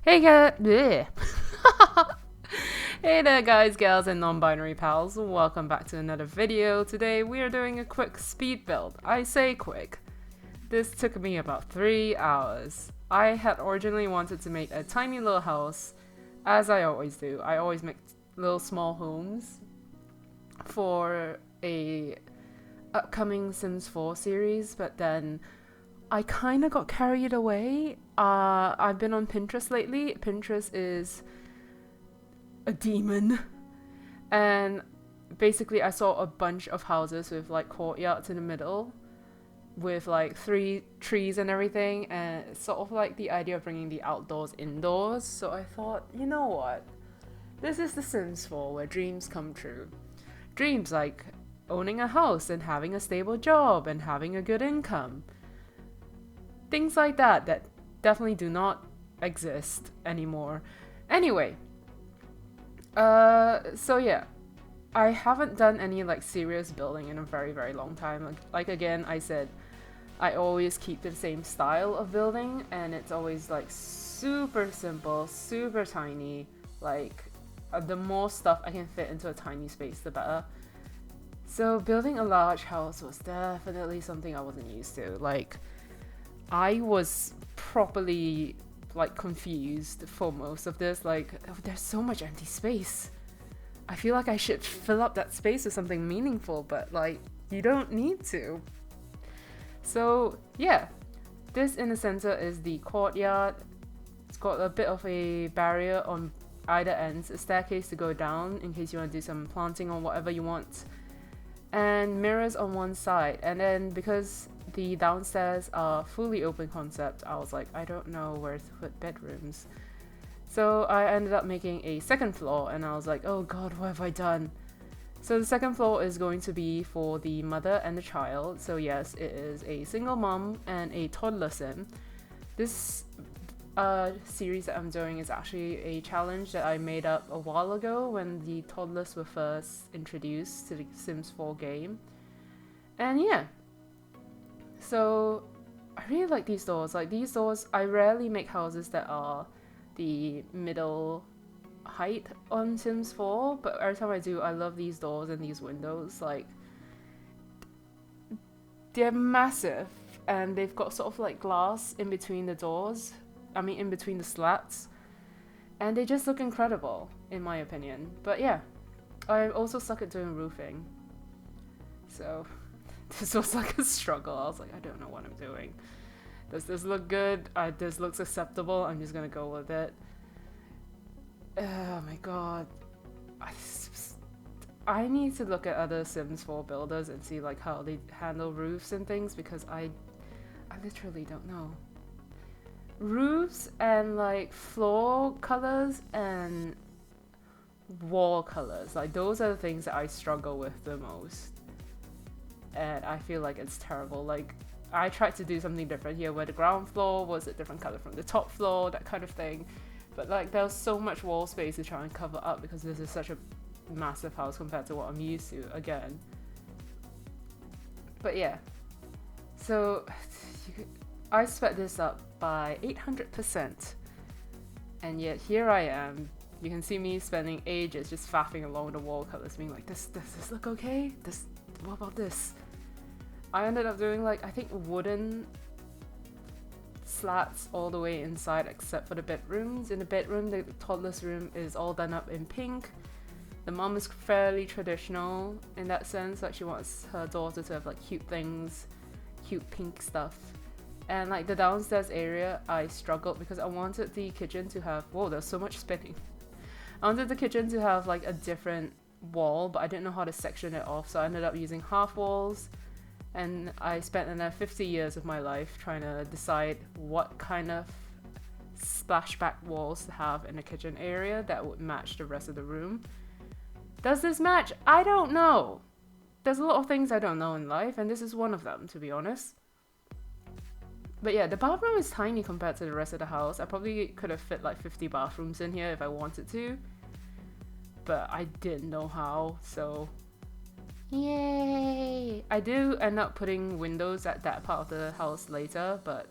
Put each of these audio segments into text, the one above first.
Hey guys, hey there guys, gals and non-binary pals, welcome back to another video. Today we are doing a quick speed build. I say quick. This took me about 3 hours. I had originally wanted to make a tiny little house, as I always do. I always make little small homes for a upcoming Sims 4 series, but then I kind of got carried away. I've been on Pinterest lately. Pinterest is a demon. And basically, I saw a bunch of houses with like courtyards in the middle, with like 3 trees and everything. And it's sort of like the idea of bringing the outdoors indoors. So I thought, you know what? This is The Sims 4 where dreams come true. Dreams like owning a house and having a stable job and having a good income. Things like that definitely do not exist anymore. Anyway, so yeah, I haven't done any like serious building in a very very long time. Like again, I said I always keep the same style of building, and it's always like super simple, super tiny. Like the more stuff I can fit into a tiny space, the better. So building a large house was definitely something I wasn't used to. Like I was properly like confused for most of this. Like, oh, there's so much empty space. I feel like I should fill up that space with something meaningful, but like you don't need to. So yeah, this in the center is the courtyard. It's got a bit of a barrier on either ends, a staircase to go down in case you want to do some planting or whatever you want, and mirrors on one side. And then because the downstairs are fully open concept, I was like, I don't know where to put bedrooms. So I ended up making a second floor, and I was like, oh god, what have I done? So the second floor is going to be for the mother and the child. So yes, it is a single mom and a toddler sim. This series that I'm doing is actually a challenge that I made up a while ago when the toddlers were first introduced to the Sims 4 game. And yeah, so I really like these doors. Like these doors, I rarely make houses that are the middle height on Sims 4, but every time I do, I love these doors and these windows. Like they're massive, and they've got sort of like glass in between the doors. I mean, in between the slats, and they just look incredible, in my opinion. But yeah, I also suck at doing roofing, so this was like a struggle. I was like, I don't know what I'm doing. Does this look good? This looks acceptable. I'm just gonna go with it. Oh my god. I need to look at other Sims 4 builders and see like how they handle roofs and things, because I literally don't know. Roofs and like floor colors and wall colors, like those are the things that I struggle with the most. And I feel like it's terrible. Like I tried to do something different here where the ground floor was a different color from the top floor, that kind of thing. But like there was so much wall space to try and cover up because this is such a massive house compared to what I'm used to again. But yeah, so I sped this up by 800%, and yet here I am. You can see me spending ages just faffing along the wall colors, being like, does this look okay? What about this? I ended up doing like, I think wooden slats all the way inside except for the bedrooms. In the bedroom, the toddler's room is all done up in pink. The mom is fairly traditional in that sense, like she wants her daughter to have like cute things, cute pink stuff. And like the downstairs area, I struggled because I wanted the kitchen to have, whoa, there's so much spinning. I wanted the kitchen to have like a different wall, but I didn't know how to section it off, so I ended up using half walls. And I spent another 50 years of my life trying to decide what kind of splashback walls to have in the kitchen area that would match the rest of the room. Does this match? I don't know. There's a lot of things I don't know in life, and this is one of them, to be honest. But yeah, the bathroom is tiny compared to the rest of the house. I probably could have fit like 50 bathrooms in here if I wanted to, but I didn't know how, so yay! I do end up putting windows at that part of the house later, but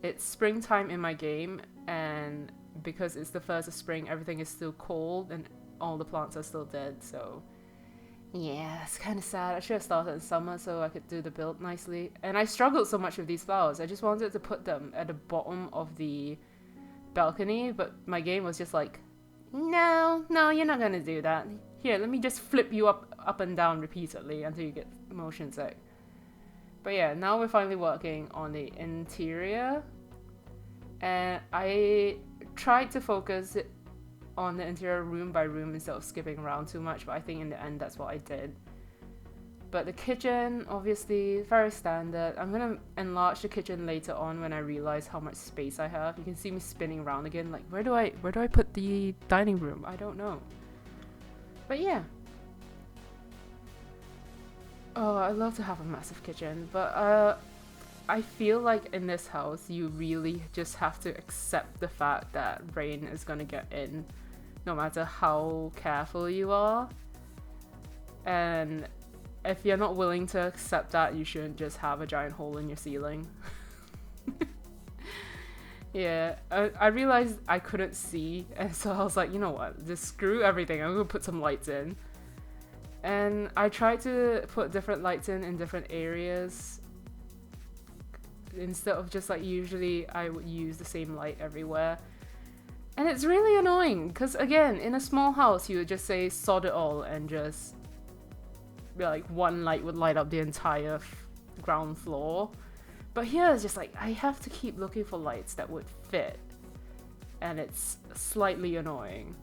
it's springtime in my game, and because it's the first of spring, everything is still cold and all the plants are still dead. So yeah, it's kind of sad. I should have started in summer so I could do the build nicely. And I struggled so much with these flowers. I just wanted to put them at the bottom of the balcony, but my game was just like, no, you're not gonna do that. Here, let me just flip you up and down repeatedly until you get motion sick. But yeah, now we're finally working on the interior. And I tried to focus on the interior room by room instead of skipping around too much, but I think in the end that's what I did. But the kitchen, obviously, very standard. I'm gonna enlarge the kitchen later on when I realize how much space I have. You can see me spinning around again, like where do I put the dining room? I don't know. But yeah. Oh, I love to have a massive kitchen, but I feel like in this house you really just have to accept the fact that rain is gonna get in no matter how careful you are. And if you're not willing to accept that, you shouldn't just have a giant hole in your ceiling. Yeah, I realized I couldn't see, and so I was like, you know what, just screw everything, I'm gonna put some lights in. And I tried to put different lights in different areas instead of just like usually I would use the same light everywhere. And it's really annoying because again, in a small house you would just say sod it all and just like one light would light up the entire ground floor. But here it's just like I have to keep looking for lights that would fit, and it's slightly annoying.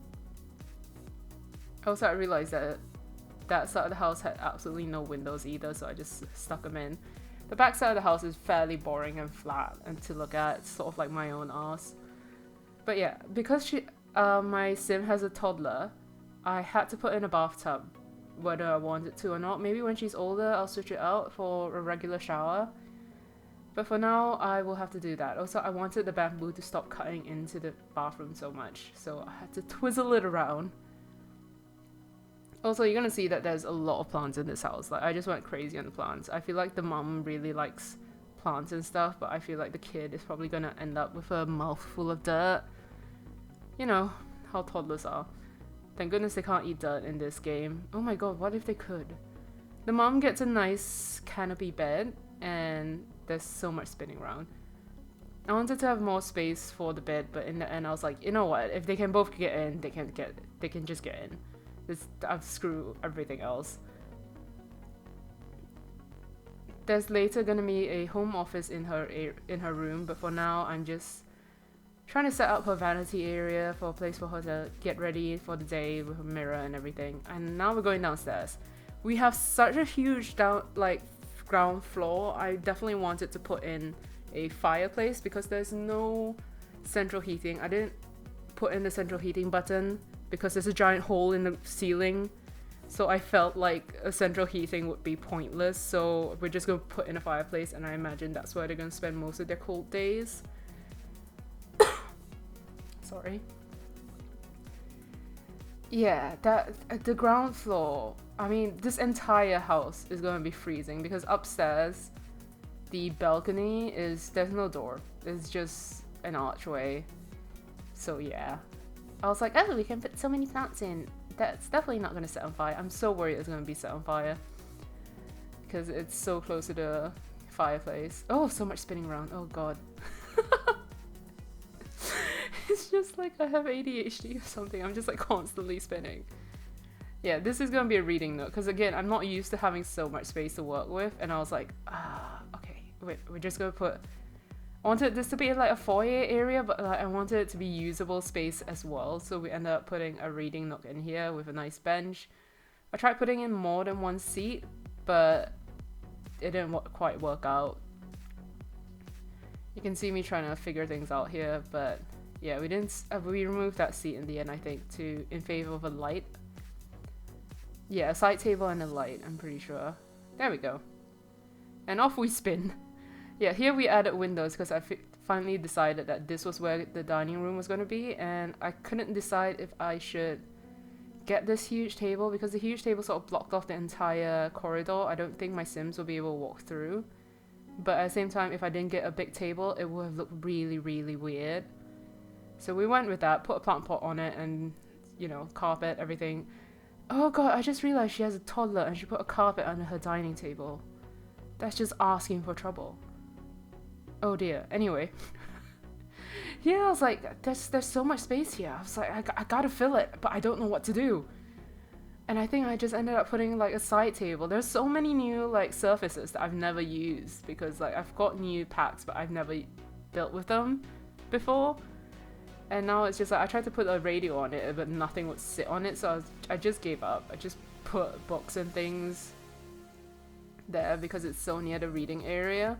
Also, I realized that that side of the house had absolutely no windows either, so I just stuck them in. The back side of the house is fairly boring and flat and to look at. It's sort of like my own ass. But yeah, because my sim has a toddler, I had to put in a bathtub whether I wanted to or not. Maybe when she's older I'll switch it out for a regular shower. But for now, I will have to do that. Also, I wanted the bamboo to stop cutting into the bathroom so much, so I had to twizzle it around. Also, you're gonna see that there's a lot of plants in this house. Like, I just went crazy on the plants. I feel like the mom really likes plants and stuff, but I feel like the kid is probably gonna end up with a mouthful of dirt. You know, how toddlers are. Thank goodness they can't eat dirt in this game. Oh my god, what if they could? The mom gets a nice canopy bed, and there's so much spinning around. I wanted to have more space for the bed, but in the end I was like, you know what? If they can both get in, they can just get in. I've screwed everything else. There's later gonna be a home office in her room, but for now I'm just trying to set up her vanity area for a place for her to get ready for the day with a mirror and everything. And now we're going downstairs. We have such a huge ground floor. I definitely wanted to put in a fireplace because there's no central heating. I didn't put in the central heating button because there's a giant hole in the ceiling, so I felt like a central heating would be pointless, so we're just gonna put in a fireplace, and I imagine that's where they're gonna spend most of their cold days. Sorry. Yeah, the ground floor, I mean, this entire house is gonna be freezing because upstairs the balcony there's no door, it's just an archway. So yeah, I was like, oh, we can put so many plants in. That's definitely not gonna set on fire. I'm so worried it's gonna be set on fire because it's so close to the fireplace. Oh, so much spinning around. Oh god. It's just like I have ADHD or something. I'm just like constantly spinning. Yeah, this is gonna be a reading note because again, I'm not used to having so much space to work with, and I was like, okay, wait, we're just gonna put. I wanted this to be like a foyer area, but like I wanted it to be usable space as well. So we ended up putting a reading nook in here with a nice bench. I tried putting in more than one seat, but it didn't quite work out. You can see me trying to figure things out here, but yeah, we didn't. We removed that seat in the end, I think, in favor of a light. Yeah, a side table and a light, I'm pretty sure. There we go. And off we spin. Yeah, here we added windows because I finally decided that this was where the dining room was going to be, and I couldn't decide if I should get this huge table because the huge table sort of blocked off the entire corridor. I don't think my Sims will be able to walk through. But at the same time, if I didn't get a big table, it would have looked really, really weird. So we went with that, put a plant pot on it, and, you know, carpet, everything. Oh god, I just realized she has a toddler and she put a carpet under her dining table. That's just asking for trouble. Oh dear. Anyway. Yeah, I was like, there's so much space here. I was like, I gotta fill it, but I don't know what to do. And I think I just ended up putting like a side table. There's so many new like surfaces that I've never used because like I've got new packs, but I've never built with them before. And now it's just like I tried to put a radio on it, but nothing would sit on it, so I just gave up. I just put books and things there because it's so near the reading area.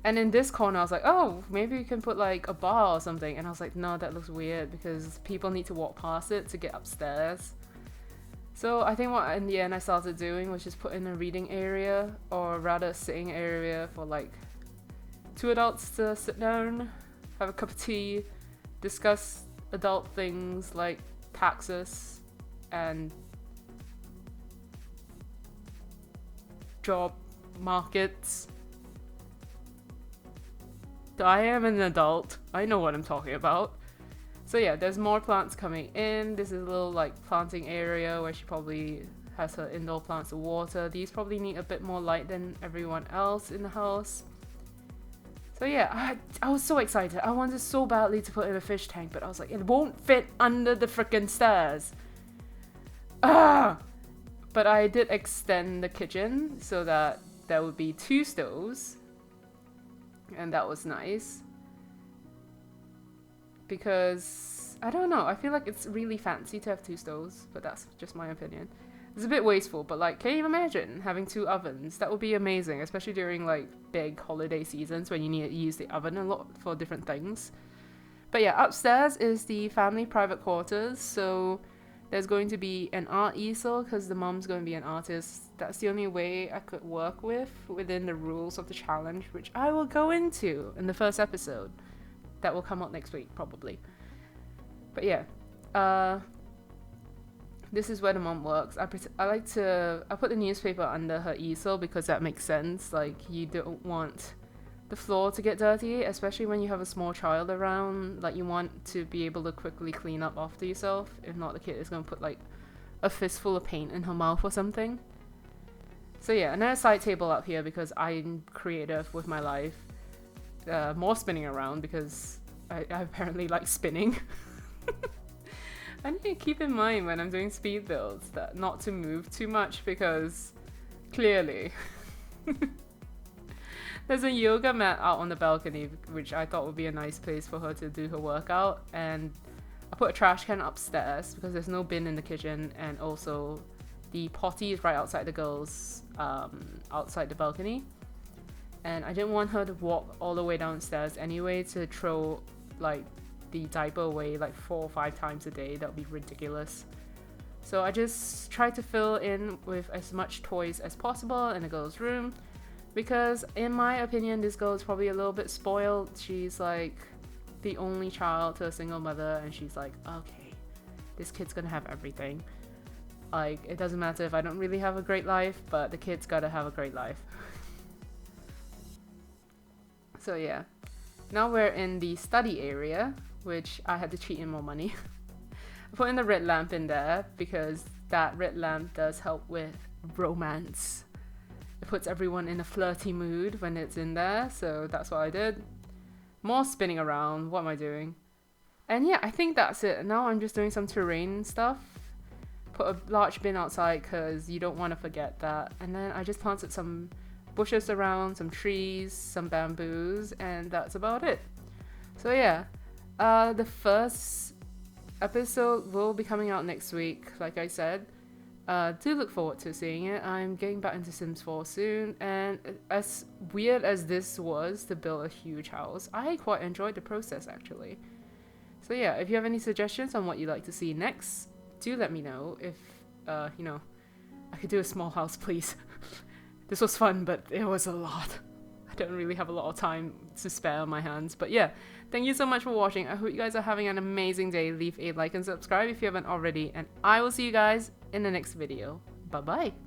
And in this corner I was like, oh, maybe we can put like a bar or something. And I was like, no, that looks weird because people need to walk past it to get upstairs. So I think what in the end I started doing was just put in a reading area, or rather a sitting area for like 2 adults to sit down, have a cup of tea, discuss adult things like taxes and job markets. I am an adult. I know what I'm talking about. So yeah, there's more plants coming in. This is a little like planting area where she probably has her indoor plants to water. These probably need a bit more light than everyone else in the house. So yeah, I was so excited. I wanted so badly to put in a fish tank, but I was like, it won't fit under the frickin' stairs. Ah! But I did extend the kitchen so that there would be 2 stoves. And that was nice. Because, I don't know, I feel like it's really fancy to have 2 stoves, but that's just my opinion. It's a bit wasteful, but like, can you imagine having 2 ovens? That would be amazing, especially during like big holiday seasons when you need to use the oven a lot for different things. But yeah, upstairs is the family private quarters, so there's going to be an art easel because the mom's going to be an artist. That's the only way I could work within the rules of the challenge, which I will go into in the first episode. That will come out next week, probably. But yeah, this is where the mom works. I put the newspaper under her easel because that makes sense. Like, you don't want the floor to get dirty, especially when you have a small child around. Like, you want to be able to quickly clean up after yourself. If not, the kid is going to put like a fistful of paint in her mouth or something. So yeah, and then a side table up here because I'm creative with my life. More spinning around because I apparently like spinning. I need to keep in mind when I'm doing speed builds that not to move too much because clearly there's a yoga mat out on the balcony, which I thought would be a nice place for her to do her workout, and I put a trash can upstairs because there's no bin in the kitchen, and also the potty is right outside the girls outside the balcony. And I didn't want her to walk all the way downstairs anyway to throw like the diaper away like 4 or 5 times a day. That would be ridiculous. So I just tried to fill in with as much toys as possible in the girl's room because in my opinion this girl is probably a little bit spoiled. She's like the only child to a single mother, and she's like, okay, this kid's gonna have everything. Like, it doesn't matter if I don't really have a great life, but the kid's gotta have a great life. So yeah, now we're in the study area, which I had to cheat in more money. I put in the red lamp in there because that red lamp does help with romance. It puts everyone in a flirty mood when it's in there, so that's what I did. More spinning around, what am I doing? And yeah, I think that's it. Now I'm just doing some terrain stuff. Put a large bin outside because you don't want to forget that. And then I just planted some bushes around, some trees, some bamboos, and that's about it. So yeah, the first episode will be coming out next week, like I said. Do look forward to seeing it. I'm getting back into Sims 4 soon, and as weird as this was to build a huge house, I quite enjoyed the process actually. So yeah, if you have any suggestions on what you'd like to see next, do let me know. If you know, I could do a small house, please. This was fun, but it was a lot. I don't really have a lot of time to spare on my hands. But yeah, thank you so much for watching. I hope you guys are having an amazing day. Leave a like and subscribe if you haven't already. And I will see you guys in the next video. Bye-bye.